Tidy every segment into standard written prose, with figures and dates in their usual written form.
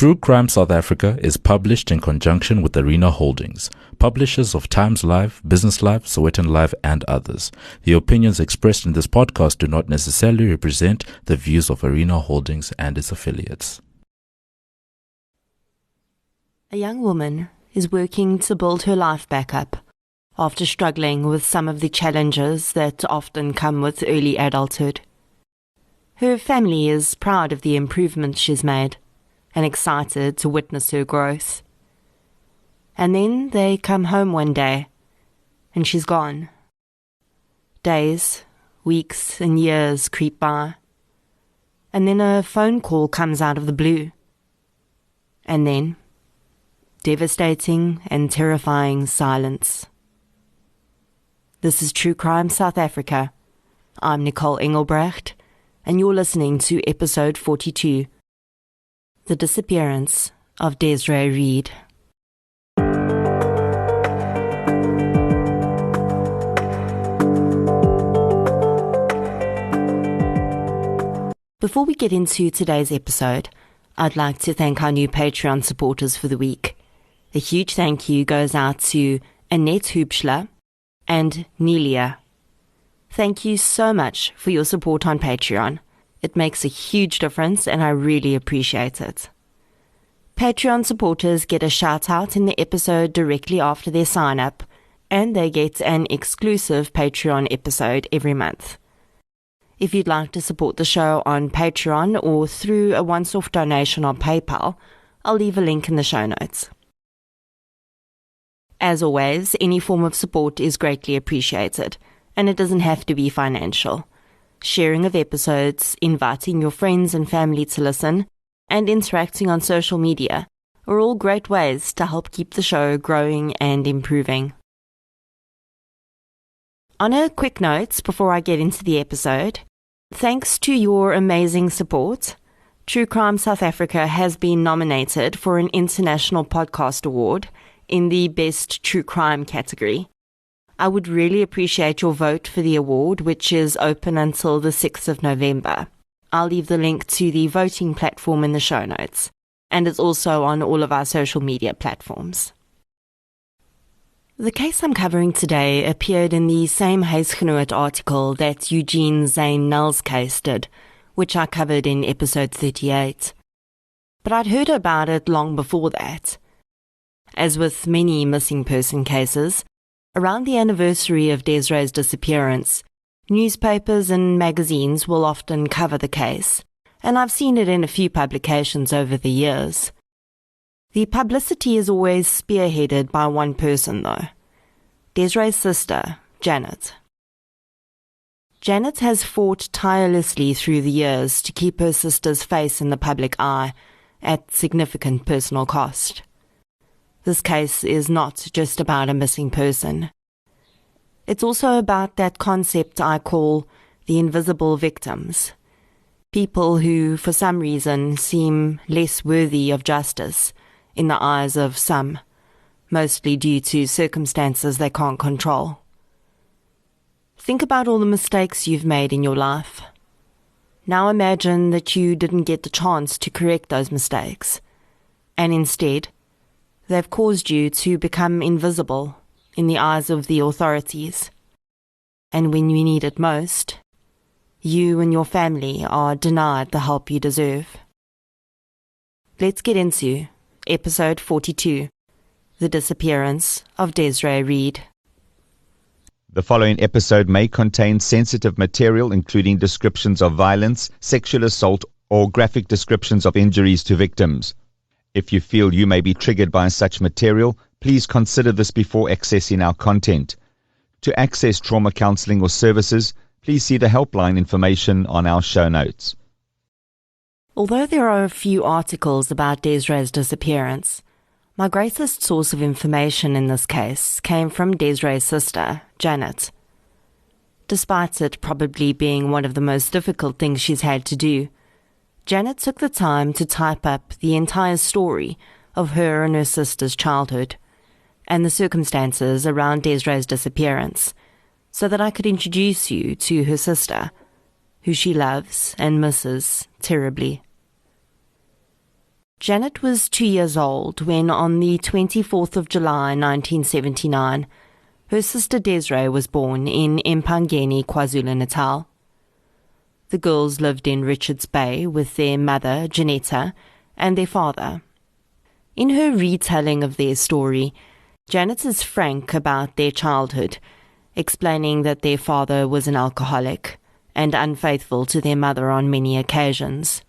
True Crime South Africa is published in conjunction with Arena Holdings, publishers of Times Live, Business Live, Sowetan Live, and others. The opinions expressed in this podcast do not necessarily represent the views of Arena Holdings and its affiliates. A young woman is working to build her life back up after struggling with some of the challenges that often come with early adulthood. Her family is proud of the improvements she's made and excited to witness her growth. And then they come home one day, and she's gone. Days, weeks, and years creep by, and then a phone call comes out of the blue. And then, devastating and terrifying silence. This is True Crime South Africa. I'm Nicole Engelbrecht, and you're listening to episode 42. The Disappearance of Desiree Reid. Before we get into today's episode, I'd like to thank our new Patreon supporters for the week. A huge thank you goes out to Annette Hoopschler and Nelia. Thank you so much for your support on Patreon. It makes a huge difference and I really appreciate it. Patreon supporters get a shout out in the episode directly after their sign up, and they get an exclusive Patreon episode every month. If you'd like to support the show on Patreon or through a once-off donation on PayPal, I'll leave a link in the show notes. As always, any form of support is greatly appreciated, and it doesn't have to be financial. Sharing of episodes, inviting your friends and family to listen, and interacting on social media are all great ways to help keep the show growing and improving. On a quick note, before I get into the episode, thanks to your amazing support, True Crime South Africa has been nominated for an International Podcast Award in the Best True Crime category. I would really appreciate your vote for the award, which is open until the 6th of November. I'll leave the link to the voting platform in the show notes, and it's also on all of our social media platforms. The case I'm covering today appeared in the same Huisgenoot article that Eugene Zane Null's case did, which I covered in episode 38. But I'd heard about it long before that. As with many missing person cases, around the anniversary of Desiree's disappearance, newspapers and magazines will often cover the case, and I've seen it in a few publications over the years. The publicity is always spearheaded by one person, though. Desiree's sister, Janet. Janet has fought tirelessly through the years to keep her sister's face in the public eye at significant personal cost. This case is not just about a missing person. It's also about that concept I call the invisible victims. People who, for some reason, seem less worthy of justice in the eyes of some, mostly due to circumstances they can't control. Think about all the mistakes you've made in your life. Now imagine that you didn't get the chance to correct those mistakes, and instead, they've caused you to become invisible in the eyes of the authorities. And when you need it most, you and your family are denied the help you deserve. Let's get into episode 42, The Disappearance of Desiree Reid. The following episode may contain sensitive material including descriptions of violence, sexual assault, or graphic descriptions of injuries to victims. If you feel you may be triggered by such material, please consider this before accessing our content. To access trauma counseling or services, please see the helpline information on our show notes. Although there are a few articles about Desiree's disappearance, my greatest source of information in this case came from Desiree's sister, Janet. Despite it probably being one of the most difficult things she's had to do, Janet took the time to type up the entire story of her and her sister's childhood and the circumstances around Desiree's disappearance so that I could introduce you to her sister, who she loves and misses terribly. Janet was 2 years old when, on the 24th of July 1979, her sister Desiree was born in Empangeni, KwaZulu-Natal. The girls lived in Richards Bay with their mother, Janetta, and their father. In her retelling of their story, Janet is frank about their childhood, explaining that their father was an alcoholic and unfaithful to their mother on many occasions.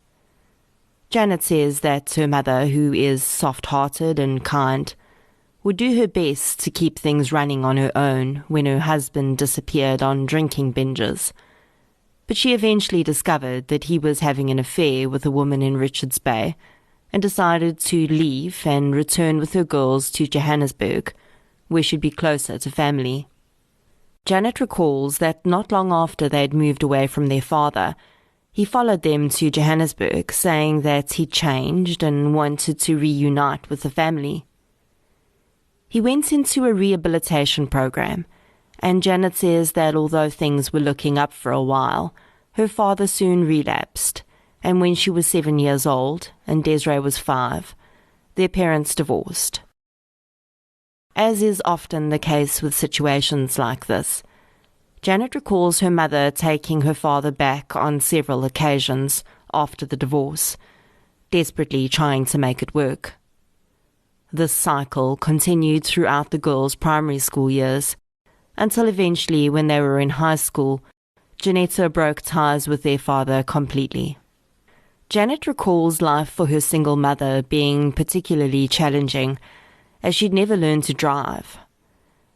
Janet says that her mother, who is soft-hearted and kind, would do her best to keep things running on her own when her husband disappeared on drinking binges. But she eventually discovered that he was having an affair with a woman in Richards Bay and decided to leave and return with her girls to Johannesburg, where she'd be closer to family. Janet recalls that not long after they'd moved away from their father, he followed them to Johannesburg, saying that he'd changed and wanted to reunite with the family. He went into a rehabilitation program, and Janet says that although things were looking up for a while, her father soon relapsed, and when she was 7 years old and Desiree was 5, their parents divorced. As is often the case with situations like this, Janet recalls her mother taking her father back on several occasions after the divorce, desperately trying to make it work. This cycle continued throughout the girls' primary school years, until eventually, when they were in high school, Janetta broke ties with their father completely. Janet recalls life for her single mother being particularly challenging, as she'd never learned to drive.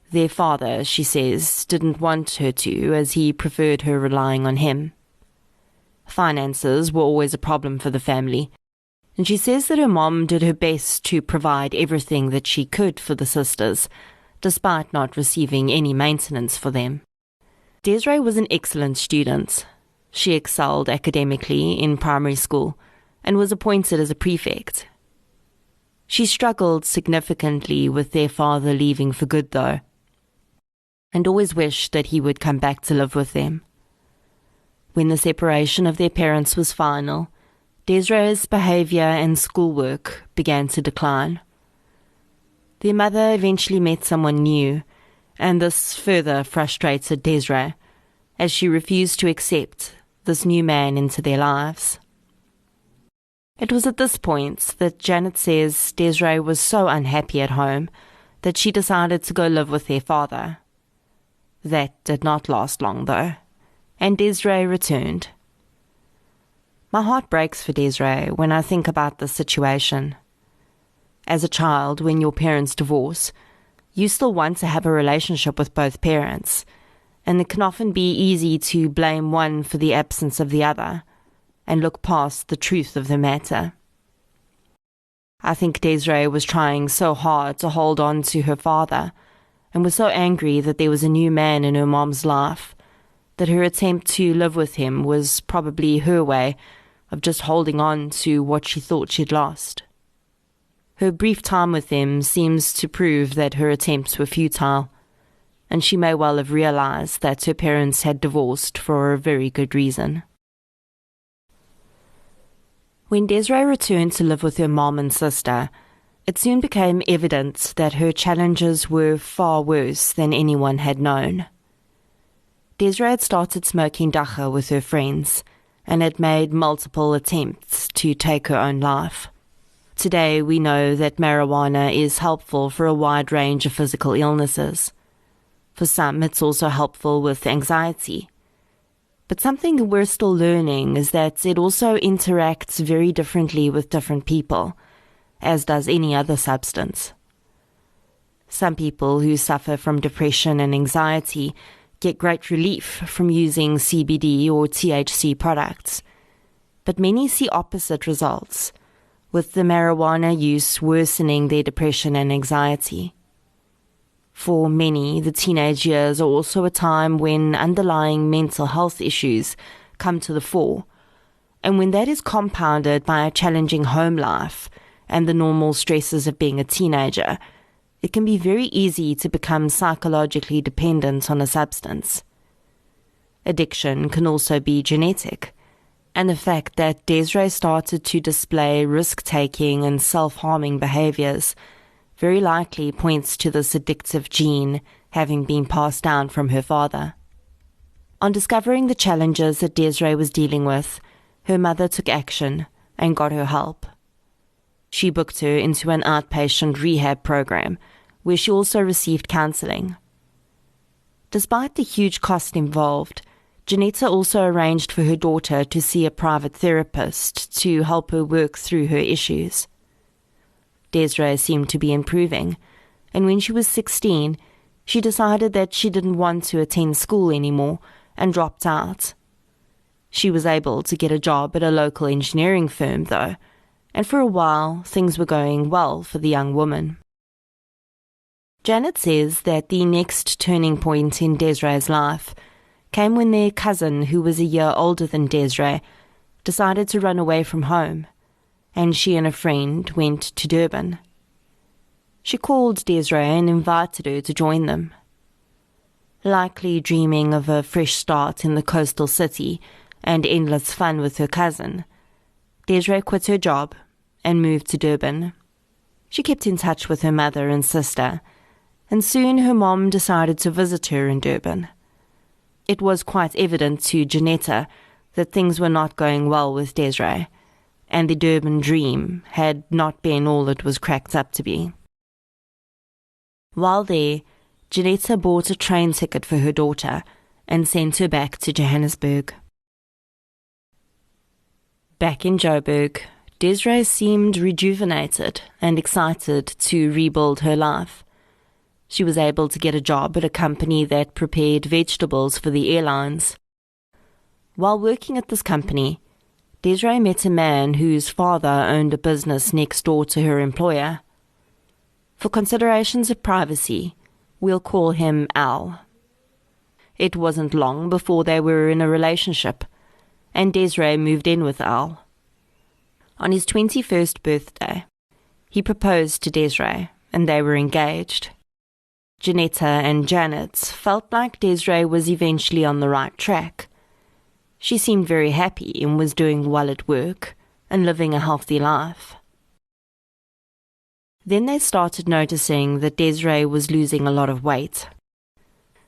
Their father, she says, didn't want her to, as he preferred her relying on him. Finances were always a problem for the family, and she says that her mom did her best to provide everything that she could for the sisters, despite not receiving any maintenance for them. Desiree was an excellent student. She excelled academically in primary school and was appointed as a prefect. She struggled significantly with their father leaving for good, though, and always wished that he would come back to live with them. When the separation of their parents was final, Desiree's behaviour and schoolwork began to decline. Their mother eventually met someone new, and this further frustrated Desiree, as she refused to accept this new man into their lives. It was at this point that Janet says Desiree was so unhappy at home that she decided to go live with their father. That did not last long, though, and Desiree returned. My heart breaks for Desiree when I think about this situation. As a child, when your parents divorce, you still want to have a relationship with both parents, and it can often be easy to blame one for the absence of the other and look past the truth of the matter. I think Desiree was trying so hard to hold on to her father and was so angry that there was a new man in her mom's life that her attempt to live with him was probably her way of just holding on to what she thought she'd lost. Her brief time with him seems to prove that her attempts were futile, and she may well have realized that her parents had divorced for a very good reason. When Desiree returned to live with her mom and sister, it soon became evident that her challenges were far worse than anyone had known. Desiree had started smoking dagga with her friends and had made multiple attempts to take her own life. Today we know that marijuana is helpful for a wide range of physical illnesses. For some, it's also helpful with anxiety. But something we're still learning is that it also interacts very differently with different people, as does any other substance. Some people who suffer from depression and anxiety get great relief from using CBD or THC products, but many see opposite results, with the marijuana use worsening their depression and anxiety. For many, the teenage years are also a time when underlying mental health issues come to the fore, and when that is compounded by a challenging home life and the normal stresses of being a teenager, it can be very easy to become psychologically dependent on a substance. Addiction can also be genetic, and the fact that Desiree started to display risk-taking and self-harming behaviors very likely points to this addictive gene having been passed down from her father. On discovering the challenges that Desiree was dealing with, her mother took action and got her help. She booked her into an outpatient rehab program, where she also received counselling. Despite the huge cost involved, Janetta also arranged for her daughter to see a private therapist to help her work through her issues. Desiree seemed to be improving, and when she was 16, she decided that she didn't want to attend school anymore and dropped out. She was able to get a job at a local engineering firm, though, and for a while things were going well for the young woman. Janet says that the next turning point in Desiree's life came when their cousin, who was a year older than Desiree, decided to run away from home, and she and a friend went to Durban. She called Desiree and invited her to join them. Likely dreaming of a fresh start in the coastal city and endless fun with her cousin, Desiree quit her job and moved to Durban. She kept in touch with her mother and sister, and soon her mom decided to visit her in Durban. It was quite evident to Janetta that things were not going well with Desiree, and the Durban dream had not been all it was cracked up to be. While there, Janetta bought a train ticket for her daughter and sent her back to Johannesburg. Back in Joburg, Desiree seemed rejuvenated and excited to rebuild her life. She was able to get a job at a company that prepared vegetables for the airlines. While working at this company, Desiree met a man whose father owned a business next door to her employer. For considerations of privacy, we'll call him Al. It wasn't long before they were in a relationship, and Desiree moved in with Al. On his 21st birthday, he proposed to Desiree, and they were engaged. Janetta and Janet felt like Desiree was eventually on the right track. She seemed very happy and was doing well at work and living a healthy life. Then they started noticing that Desiree was losing a lot of weight.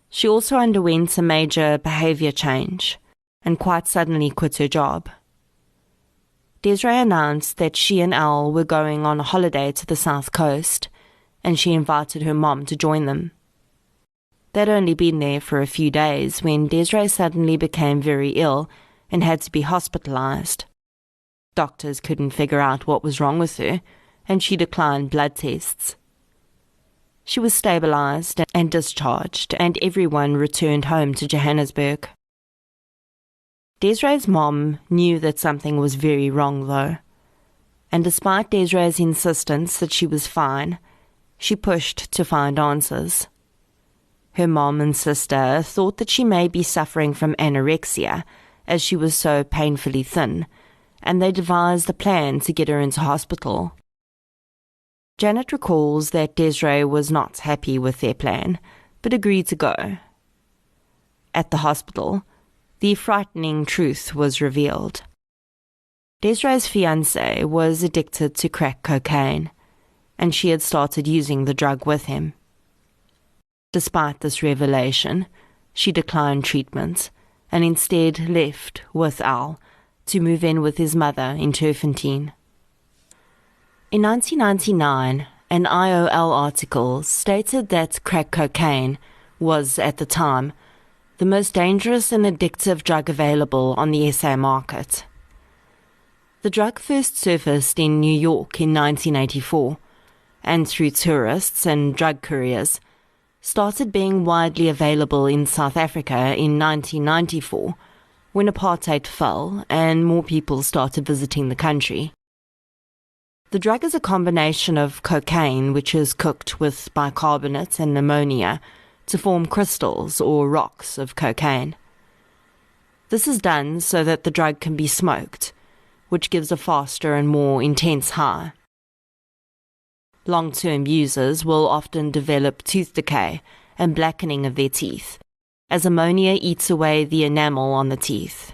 She also underwent a major behavior change and quite suddenly quit her job. Desiree announced that she and Al were going on a holiday to the South Coast, and she invited her mom to join them. They'd only been there for a few days when Desiree suddenly became very ill and had to be hospitalized. Doctors couldn't figure out what was wrong with her, and she declined blood tests. She was stabilized and discharged, and everyone returned home to Johannesburg. Desiree's mom knew that something was very wrong, though, and despite Desiree's insistence that she was fine, she pushed to find answers. Her mom and sister thought that she may be suffering from anorexia, as she was so painfully thin, and they devised a plan to get her into hospital. Janet recalls that Desiree was not happy with their plan, but agreed to go. At the hospital, the frightening truth was revealed. Desiree's fiancé was addicted to crack cocaine, and she had started using the drug with him. Despite this revelation, she declined treatment and instead left with Al to move in with his mother in Turfentine. In 1999, an IOL article stated that crack cocaine was, at the time, the most dangerous and addictive drug available on the SA market. The drug first surfaced in New York in 1984, and through tourists and drug couriers, started being widely available in South Africa in 1994, when apartheid fell and more people started visiting the country. The drug is a combination of cocaine, which is cooked with bicarbonate and ammonia to form crystals or rocks of cocaine. This is done so that the drug can be smoked, which gives a faster and more intense high. Long-term users will often develop tooth decay and blackening of their teeth, as ammonia eats away the enamel on the teeth.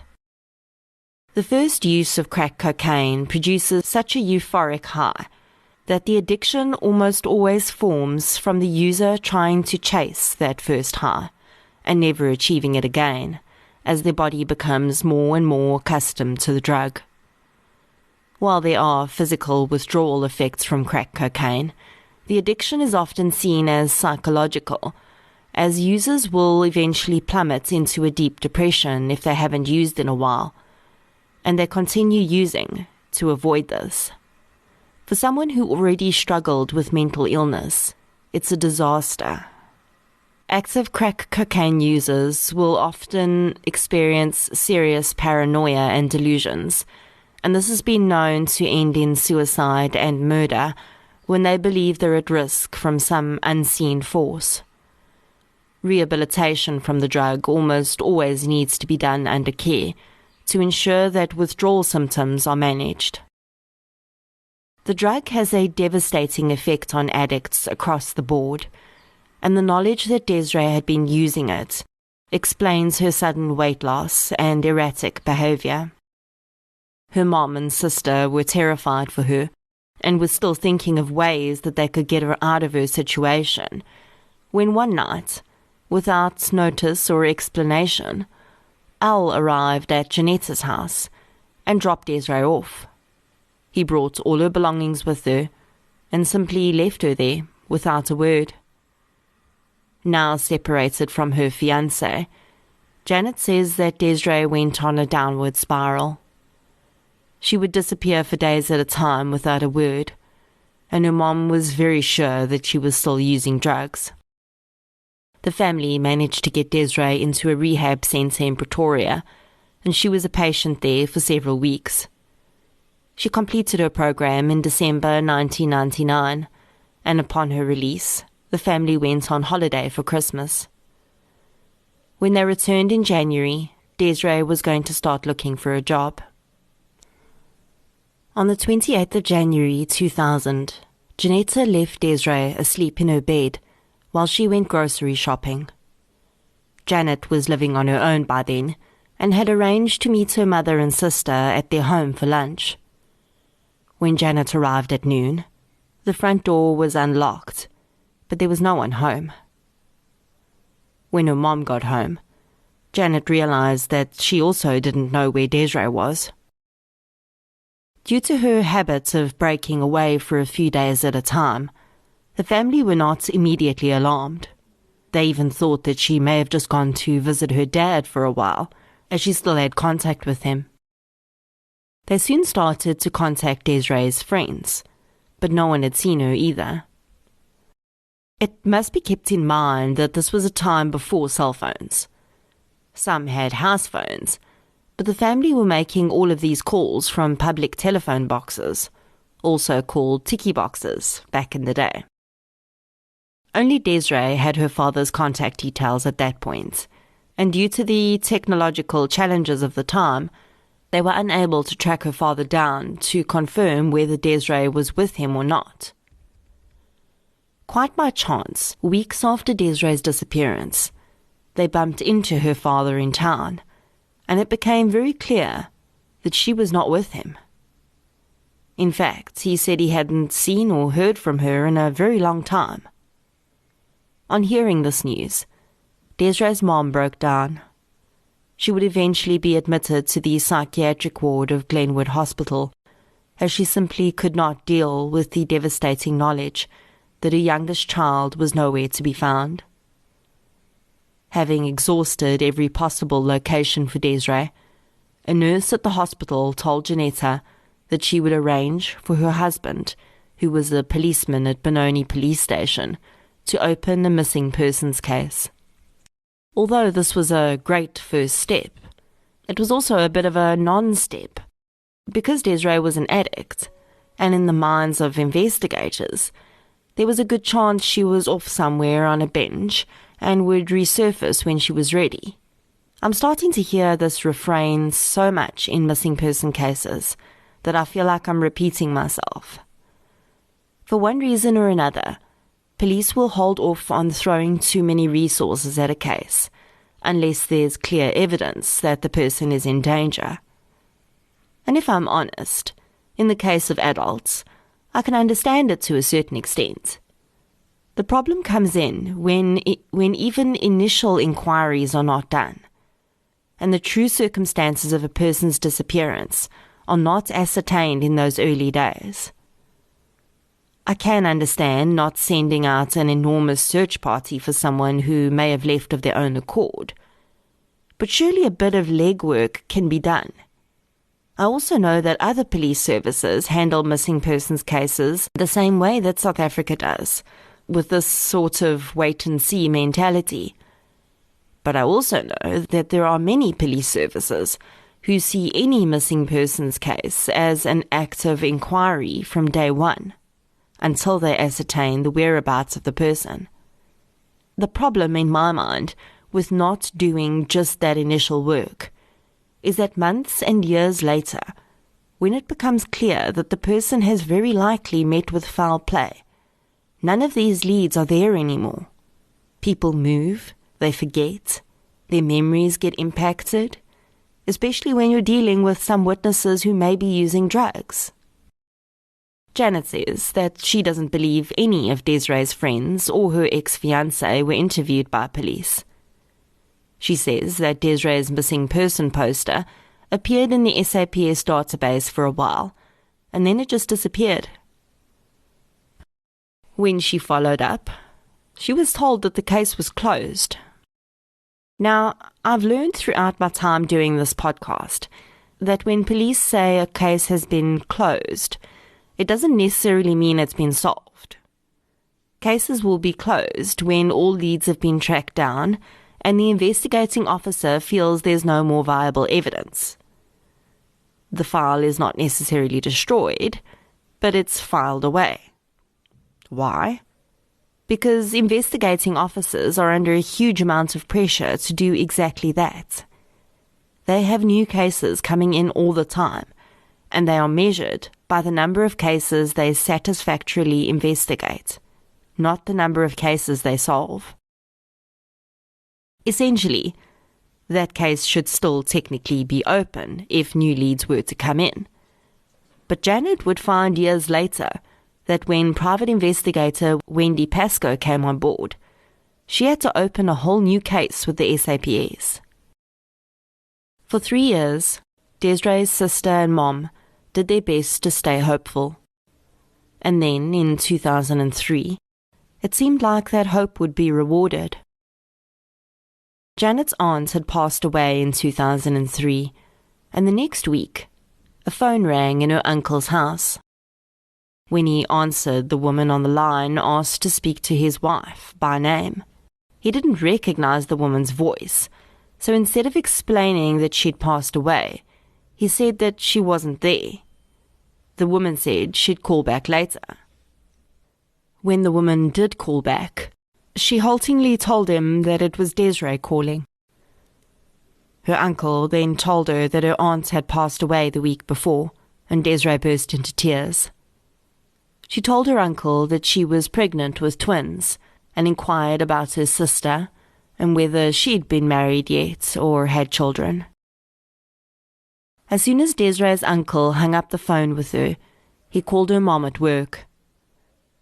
The first use of crack cocaine produces such a euphoric high that the addiction almost always forms from the user trying to chase that first high and never achieving it again, as their body becomes more and more accustomed to the drug. While there are physical withdrawal effects from crack cocaine, the addiction is often seen as psychological, as users will eventually plummet into a deep depression if they haven't used in a while, and they continue using to avoid this. For someone who already struggled with mental illness, it's a disaster. Active crack cocaine users will often experience serious paranoia and delusions, and this has been known to end in suicide and murder when they believe they're at risk from some unseen force. Rehabilitation from the drug almost always needs to be done under care to ensure that withdrawal symptoms are managed. The drug has a devastating effect on addicts across the board, and the knowledge that Desiree had been using it explains her sudden weight loss and erratic behavior. Her mom and sister were terrified for her and were still thinking of ways that they could get her out of her situation, when one night, without notice or explanation, Al arrived at Jeanetta's house and dropped Desiree off. He brought all her belongings with her and simply left her there without a word. Now separated from her fiancé, Janet says that Desiree went on a downward spiral. She would disappear for days at a time without a word, and her mom was very sure that she was still using drugs. The family managed to get Desiree into a rehab centre in Pretoria, and she was a patient there for several weeks. She completed her program in December 1999, and upon her release, the family went on holiday for Christmas. When they returned in January, Desiree was going to start looking for a job. On the 28th of January 2000, Jeanetta left Desiree asleep in her bed while she went grocery shopping. Janet was living on her own by then and had arranged to meet her mother and sister at their home for lunch. When Janet arrived at noon, the front door was unlocked, but there was no one home. When her mom got home, Janet realized that she also didn't know where Desiree was. Due to her habit of breaking away for a few days at a time, the family were not immediately alarmed. They even thought that she may have just gone to visit her dad for a while, as she still had contact with him. They soon started to contact Desiree's friends, but no one had seen her either. It must be kept in mind that this was a time before cell phones. Some had house phones, but the family were making all of these calls from public telephone boxes, also called tiki boxes, back in the day. Only Desiree had her father's contact details at that point, and due to the technological challenges of the time, they were unable to track her father down to confirm whether Desiree was with him or not. Quite by chance, weeks after Desiree's disappearance, they bumped into her father in town, and it became very clear that she was not with him. In fact, he said he hadn't seen or heard from her in a very long time. On hearing this news, Desiree's mom broke down. She would eventually be admitted to the psychiatric ward of Glenwood Hospital, as she simply could not deal with the devastating knowledge that her youngest child was nowhere to be found. Having exhausted every possible location for Desiree, a nurse at the hospital told Jeanetta that she would arrange for her husband, who was a policeman at Benoni Police Station, to open a missing persons case. Although this was a great first step, it was also a bit of a non-step. Because Desiree was an addict, and in the minds of investigators, there was a good chance she was off somewhere on a binge and would resurface when she was ready. I'm starting to hear this refrain so much in missing person cases that I feel like I'm repeating myself. For one reason or another, police will hold off on throwing too many resources at a case, unless there's clear evidence that the person is in danger. And if I'm honest, in the case of adults, I can understand it to a certain extent. The problem comes in when even initial inquiries are not done, and the true circumstances of a person's disappearance are not ascertained in those early days. I can understand not sending out an enormous search party for someone who may have left of their own accord, but surely a bit of legwork can be done. I also know that other police services handle missing persons cases the same way that South Africa does, with this sort of wait-and-see mentality. But I also know that there are many police services who see any missing persons case as an active inquiry from day one, until they ascertain the whereabouts of the person. The problem, in my mind, with not doing just that initial work is that months and years later, when it becomes clear that the person has very likely met with foul play, none of these leads are there anymore. People move, they forget, their memories get impacted, especially when you're dealing with some witnesses who may be using drugs. Janet says that she doesn't believe any of Desiree's friends or her ex-fiancé were interviewed by police. She says that Desiree's missing person poster appeared in the SAPS database for a while, and then it just disappeared. When she followed up, she was told that the case was closed. Now, I've learned throughout my time doing this podcast that when police say a case has been closed, it doesn't necessarily mean it's been solved. Cases will be closed when all leads have been tracked down and the investigating officer feels there's no more viable evidence. The file is not necessarily destroyed, but it's filed away. Why? Because investigating officers are under a huge amount of pressure to do exactly that. They have new cases coming in all the time, and they are measured by the number of cases they satisfactorily investigate, not the number of cases they solve. Essentially, that case should still technically be open if new leads were to come in. But Janet would find years later that when private investigator Wendy Pascoe came on board, she had to open a whole new case with the SAPS. For 3 years, Desiree's sister and mom did their best to stay hopeful. And then, in 2003, it seemed like that hope would be rewarded. Janet's aunt had passed away in 2003, and the next week, a phone rang in her uncle's house. When he answered, the woman on the line asked to speak to his wife by name. He didn't recognize the woman's voice, so instead of explaining that she'd passed away, he said that she wasn't there. The woman said she'd call back later. When the woman did call back, she haltingly told him that it was Desiree calling. Her uncle then told her that her aunt had passed away the week before, and Desiree burst into tears. She told her uncle that she was pregnant with twins, and inquired about her sister, and whether she'd been married yet or had children. As soon as Desiree's uncle hung up the phone with her, he called her mom at work.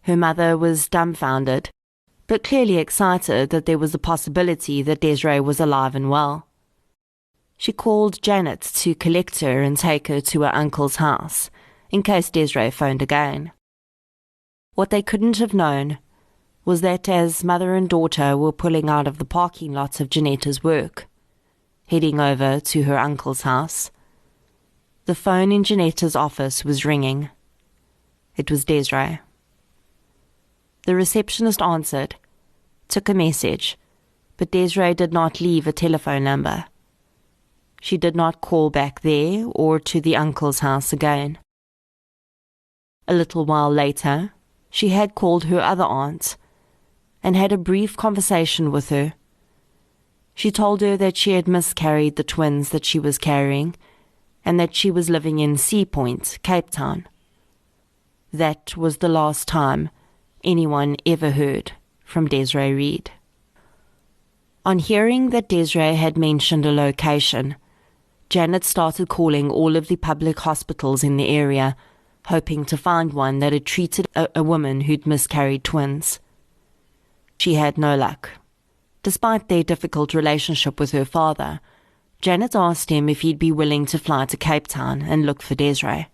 Her mother was dumbfounded, but clearly excited that there was a possibility that Desiree was alive and well. She called Janet to collect her and take her to her uncle's house, in case Desiree phoned again. What they couldn't have known was that as mother and daughter were pulling out of the parking lot of Janetta's work, heading over to her uncle's house, the phone in Janetta's office was ringing. It was Desiree. The receptionist answered, took a message, but Desiree did not leave a telephone number. She did not call back there or to the uncle's house again. A little while later, she had called her other aunt and had a brief conversation with her. She told her that she had miscarried the twins that she was carrying and that she was living in Sea Point, Cape Town. That was the last time anyone ever heard from Desiree Reid. On hearing that Desiree had mentioned a location, Janet started calling all of the public hospitals in the area, hoping to find one that had treated a woman who'd miscarried twins. She had no luck. Despite their difficult relationship with her father, Janet asked him if he'd be willing to fly to Cape Town and look for Desiree.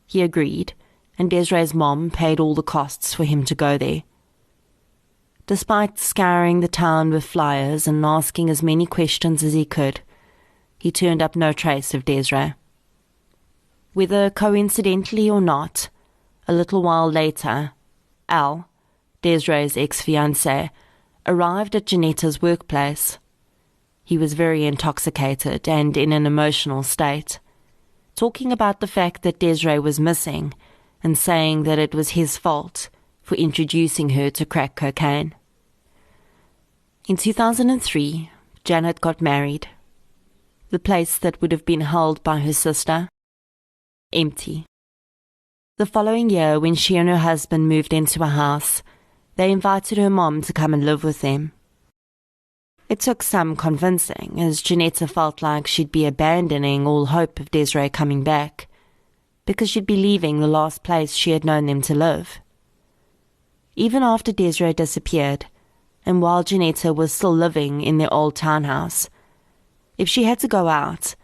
He agreed, and Desiree's mom paid all the costs for him to go there. Despite scouring the town with flyers and asking as many questions as he could, he turned up no trace of Desiree. Whether coincidentally or not, a little while later, Al, Desiree's ex-fiancé, arrived at Janetta's workplace. He was very intoxicated and in an emotional state, talking about the fact that Desiree was missing and saying that it was his fault for introducing her to crack cocaine. In 2003, Janet got married. The place that would have been held by her sister, empty. The following year, when she and her husband moved into a house, they invited her mom to come and live with them. It took some convincing, as Janetta felt like she'd be abandoning all hope of Desiree coming back, because she'd be leaving the last place she had known them to live. Even after Desiree disappeared, and while Janetta was still living in their old townhouse, if she had to go out,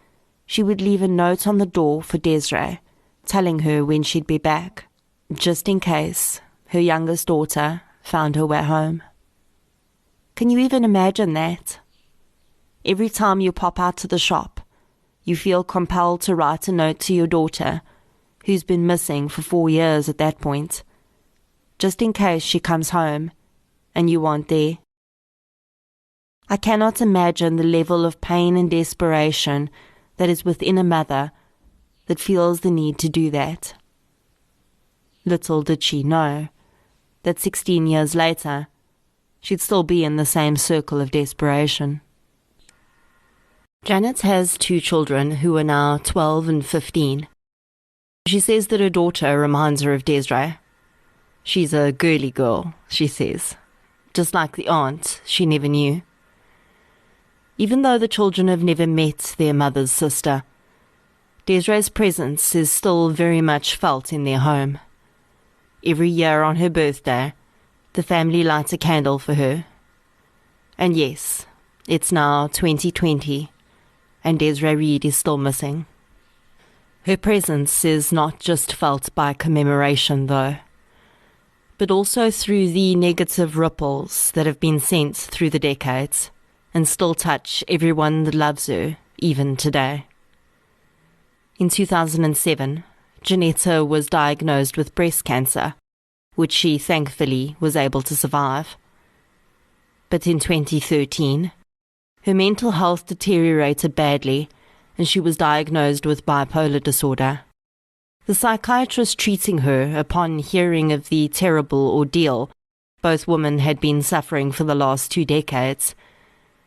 she would leave a note on the door for Desiree, telling her when she'd be back, just in case her youngest daughter found her way home. Can you even imagine that? Every time you pop out to the shop, you feel compelled to write a note to your daughter, who's been missing for 4 years at that point, just in case she comes home and you aren't there. I cannot imagine the level of pain and desperation that is within a mother that feels the need to do that. Little did she know that 16 years later, she'd still be in the same circle of desperation. Janet has 2 children who are now 12 and 15. She says that her daughter reminds her of Desiree. She's a girly girl, she says, just like the aunt she never knew. Even though the children have never met their mother's sister, Desiree's presence is still very much felt in their home. Every year on her birthday, the family lights a candle for her. And yes, it's now 2020, and Desiree Reid is still missing. Her presence is not just felt by commemoration, though, but also through the negative ripples that have been sent through the decades and still touch everyone that loves her, even today. In 2007, Janetta was diagnosed with breast cancer, which she thankfully was able to survive. But in 2013, her mental health deteriorated badly and she was diagnosed with bipolar disorder. The psychiatrist treating her, upon hearing of the terrible ordeal both women had been suffering for the last 2 decades,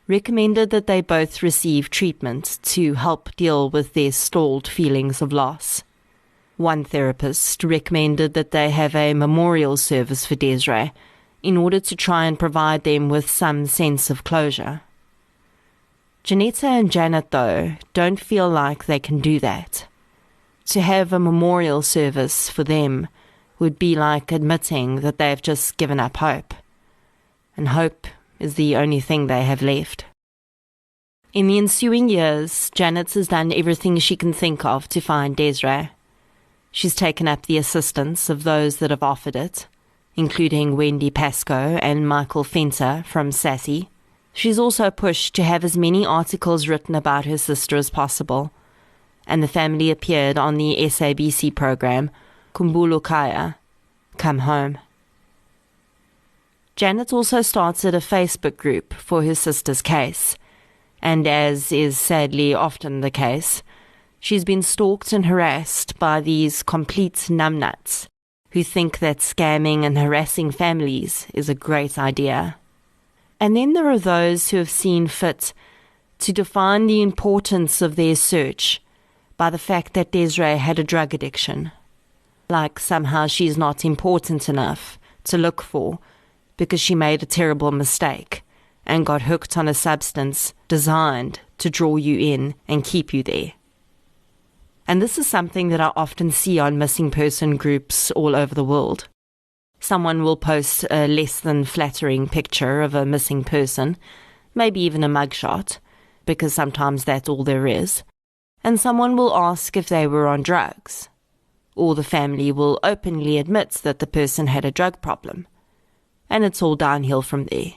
recommended that they both receive treatment to help deal with their stalled feelings of loss. One therapist recommended that they have a memorial service for Desiree in order to try and provide them with some sense of closure. Janetta and Janet, though, don't feel like they can do that. To have a memorial service for them would be like admitting that they have just given up hope. And hope is the only thing they have left. In the ensuing years, Janet has done everything she can think of to find Desiree. She's taken up the assistance of those that have offered it, including Wendy Pascoe and Michael Fenter from Sassy. She's also pushed to have as many articles written about her sister as possible, and the family appeared on the SABC program Kumbulo Kaya, Come Home. Janet also started a Facebook group for her sister's case, and as is sadly often the case, she's been stalked and harassed by these complete numbnuts who think that scamming and harassing families is a great idea. And then there are those who have seen fit to define the importance of their search by the fact that Desiree had a drug addiction, like somehow she's not important enough to look for because she made a terrible mistake and got hooked on a substance designed to draw you in and keep you there. And this is something that I often see on missing person groups all over the world. Someone will post a less than flattering picture of a missing person, maybe even a mugshot, because sometimes that's all there is. And someone will ask if they were on drugs, or the family will openly admit that the person had a drug problem, and it's all downhill from there.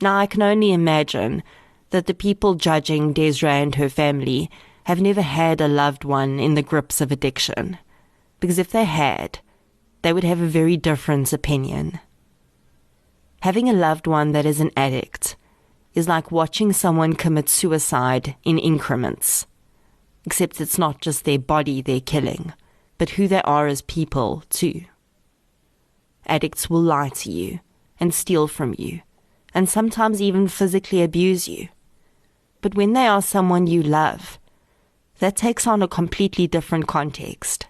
Now I can only imagine that the people judging Desiree and her family have never had a loved one in the grips of addiction, because if they had, they would have a very different opinion. Having a loved one that is an addict is like watching someone commit suicide in increments, except it's not just their body they're killing, but who they are as people too. Addicts will lie to you and steal from you, and sometimes even physically abuse you. But when they are someone you love, that takes on a completely different context.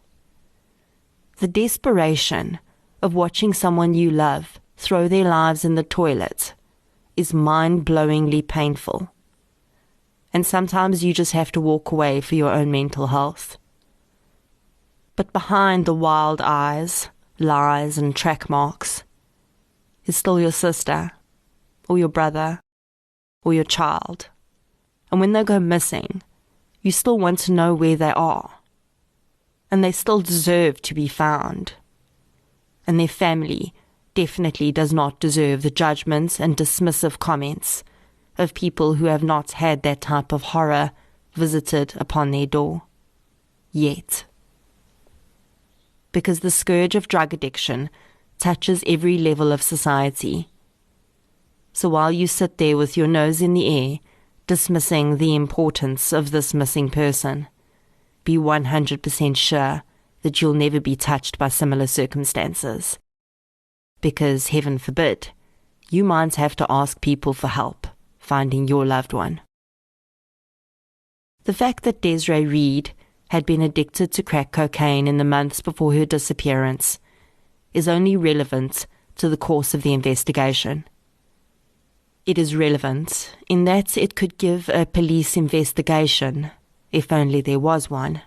The desperation of watching someone you love throw their lives in the toilet is mind-blowingly painful. And sometimes you just have to walk away for your own mental health. But behind the wild eyes, lies and track marks is still your sister, or your brother, or your child. And when they go missing, you still want to know where they are. And they still deserve to be found. And their family definitely does not deserve the judgments and dismissive comments of people who have not had that type of horror visited upon their door. Yet. Because the scourge of drug addiction touches every level of society. So while you sit there with your nose in the air, dismissing the importance of this missing person, be 100% sure that you'll never be touched by similar circumstances. Because, heaven forbid, you might have to ask people for help finding your loved one. The fact that Desiree Reid had been addicted to crack cocaine in the months before her disappearance is only relevant to the course of the investigation. It is relevant in that it could give a police investigation, if only there was one,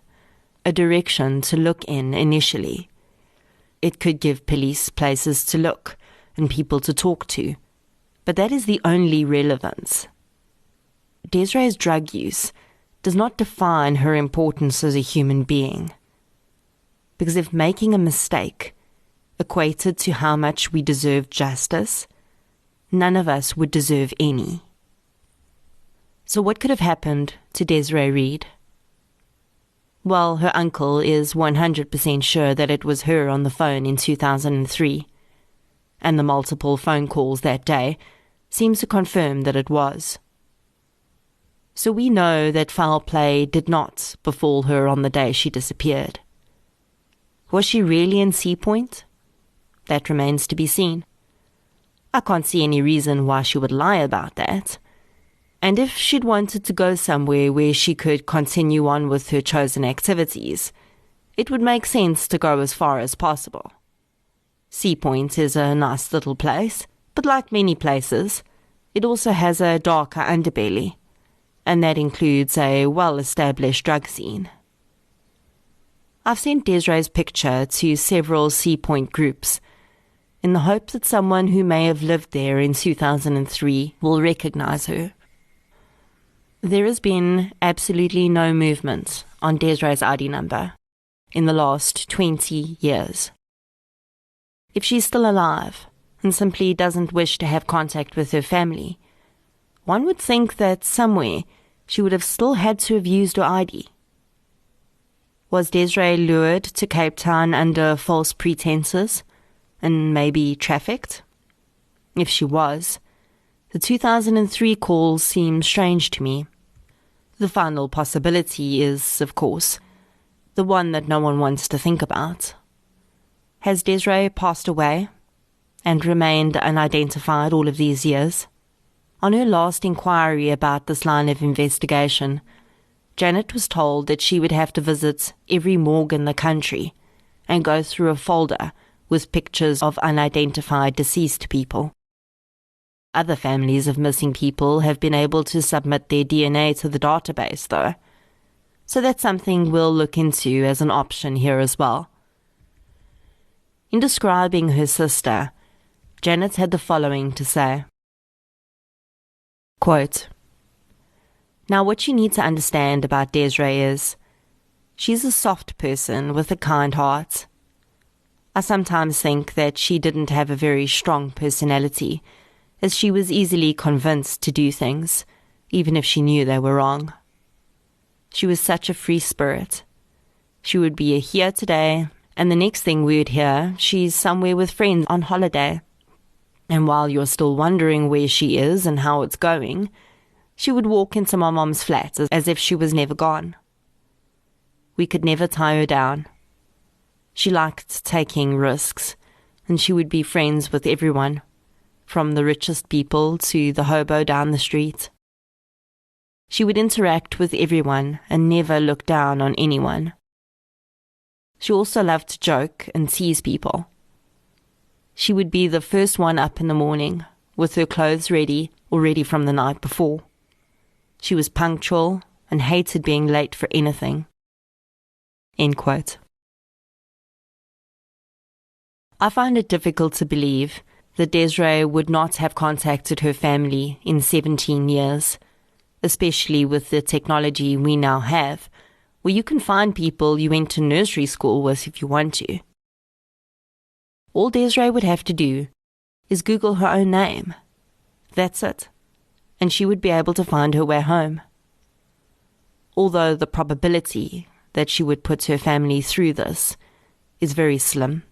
a direction to look in initially. It could give police places to look and people to talk to, but that is the only relevance. Desiree's drug use does not define her importance as a human being, because if making a mistake equated to how much we deserve justice, none of us would deserve any. So what could have happened to Desiree Reid? Well, her uncle is 100% sure that it was her on the phone in 2003, and the multiple phone calls that day seems to confirm that it was. So we know that foul play did not befall her on the day she disappeared. Was she really in Sea Point? That remains to be seen. I can't see any reason why she would lie about that. And if she'd wanted to go somewhere where she could continue on with her chosen activities, it would make sense to go as far as possible. Sea Point is a nice little place, but like many places, it also has a darker underbelly, and that includes a well-established drug scene. I've sent Desiree's picture to several Sea Point groups, in the hope that someone who may have lived there in 2003 will recognize her. There has been absolutely no movement on Desiree's ID number in the last 20 years. If she's still alive and simply doesn't wish to have contact with her family, one would think that somewhere she would have still had to have used her ID. Was Desiree lured to Cape Town under false pretenses and maybe trafficked? If she was, the 2003 calls seem strange to me. The final possibility is, of course, the one that no one wants to think about. Has Desiree passed away and remained unidentified all of these years? On her last inquiry about this line of investigation, Janet was told that she would have to visit every morgue in the country and go through a folder with pictures of unidentified deceased people. Other families of missing people have been able to submit their DNA to the database, though. So that's something we'll look into as an option here as well. In describing her sister, Janet had the following to say. Quote, "Now what you need to understand about Desiree is, she's a soft person with a kind heart. I sometimes think that she didn't have a very strong personality, as she was easily convinced to do things, even if she knew they were wrong. She was such a free spirit. She would be here today, and the next thing we would hear, she's somewhere with friends on holiday. And while you're still wondering where she is and how it's going, she would walk into my mom's flat as if she was never gone. We could never tie her down. She liked taking risks, and she would be friends with everyone, from the richest people to the hobo down the street. She would interact with everyone and never look down on anyone. She also loved to joke and tease people. She would be the first one up in the morning, with her clothes ready or ready from the night before. She was punctual and hated being late for anything." End quote. I find it difficult to believe that Desiree would not have contacted her family in 17 years, especially with the technology we now have, where you can find people you went to nursery school with if you want to. All Desiree would have to do is Google her own name. That's it. And she would be able to find her way home. Although the probability that she would put her family through this is very slim.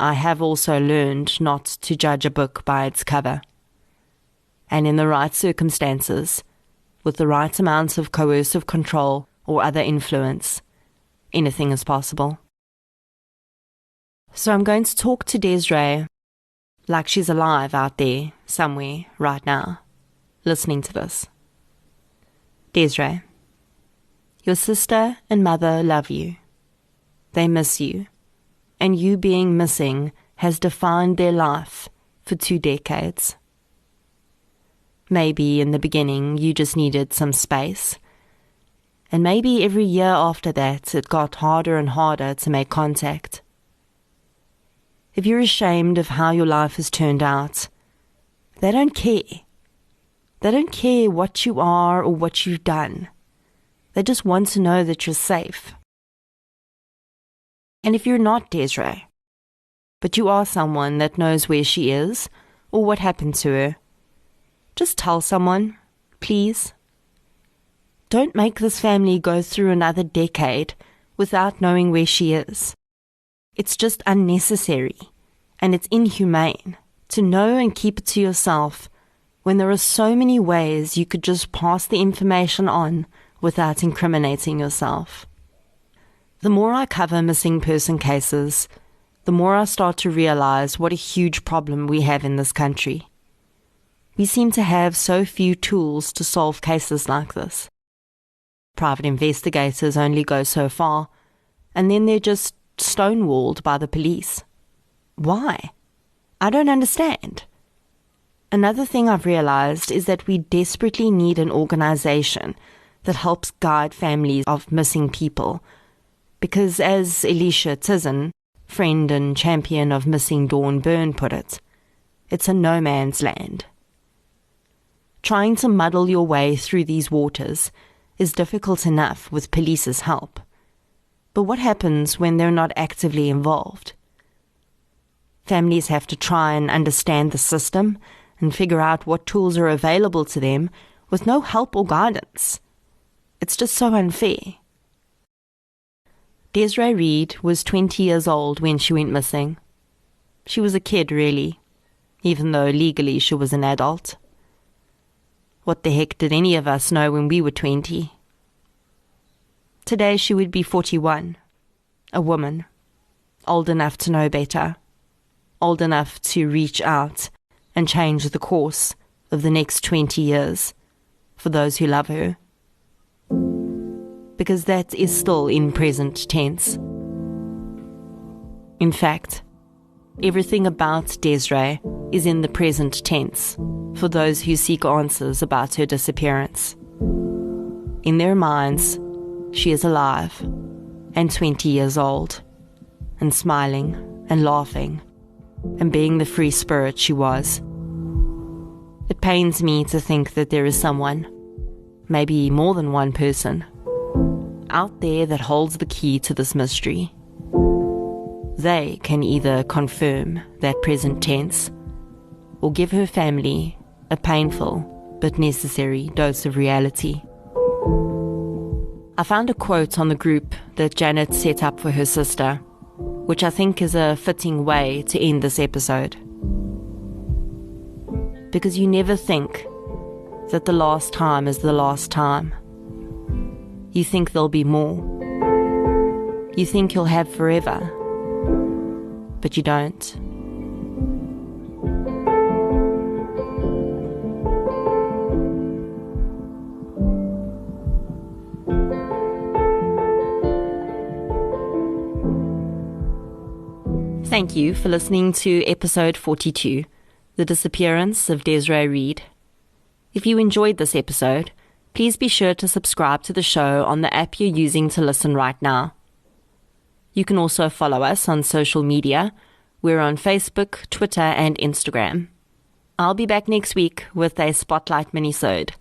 I have also learned not to judge a book by its cover. And in the right circumstances, with the right amount of coercive control or other influence, anything is possible. So I'm going to talk to Desiree like she's alive out there somewhere right now, listening to this. Desiree, your sister and mother love you. They miss you, and you being missing has defined their life for 2 decades. Maybe in the beginning you just needed some space, and maybe every year after that it got harder and harder to make contact. If you're ashamed of how your life has turned out, they don't care. They don't care what you are or what you've done. They just want to know that you're safe. And if you're not Desiree, but you are someone that knows where she is or what happened to her, just tell someone, please. Don't make this family go through another decade without knowing where she is. It's just unnecessary, and it's inhumane to know and keep it to yourself when there are so many ways you could just pass the information on without incriminating yourself. The more I cover missing person cases, the more I start to realize what a huge problem we have in this country. We seem to have so few tools to solve cases like this. Private investigators only go so far, and then they're just stonewalled by the police. Why? I don't understand. Another thing I've realized is that we desperately need an organization that helps guide families of missing people, because as Alicia Tizen, friend and champion of Missing Dawn Byrne, put it, it's a no man's land. Trying to muddle your way through these waters is difficult enough with police's help. But what happens when they're not actively involved? Families have to try and understand the system and figure out what tools are available to them with no help or guidance. It's just so unfair. Desiree Reid was 20 years old when she went missing. She was a kid, really, even though legally she was an adult. What the heck did any of us know when we were 20? Today she would be 41, a woman, old enough to know better, old enough to reach out and change the course of the next 20 years for those who love her. Because that is still in present tense. In fact, everything about Desiree is in the present tense for those who seek answers about her disappearance. In their minds, she is alive and 20 years old, and smiling and laughing and being the free spirit she was. It pains me to think that there is someone, maybe more than one person, out there that holds the key to this mystery. They can either confirm that present tense or give her family a painful but necessary dose of reality. I found a quote on the group that Janet set up for her sister, which I think is a fitting way to end this episode. Because you never think that the last time is the last time. You think there'll be more. You think you'll have forever, but you don't. Thank you for listening to episode 42, The Disappearance of Desiree Reid. If you enjoyed this episode, please be sure to subscribe to the show on the app you're using to listen right now. You can also follow us on social media. We're on Facebook, Twitter, and Instagram. I'll be back next week with a Spotlight minisode.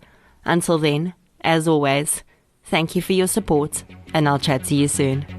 Until then, as always, thank you for your support, and I'll chat to you soon.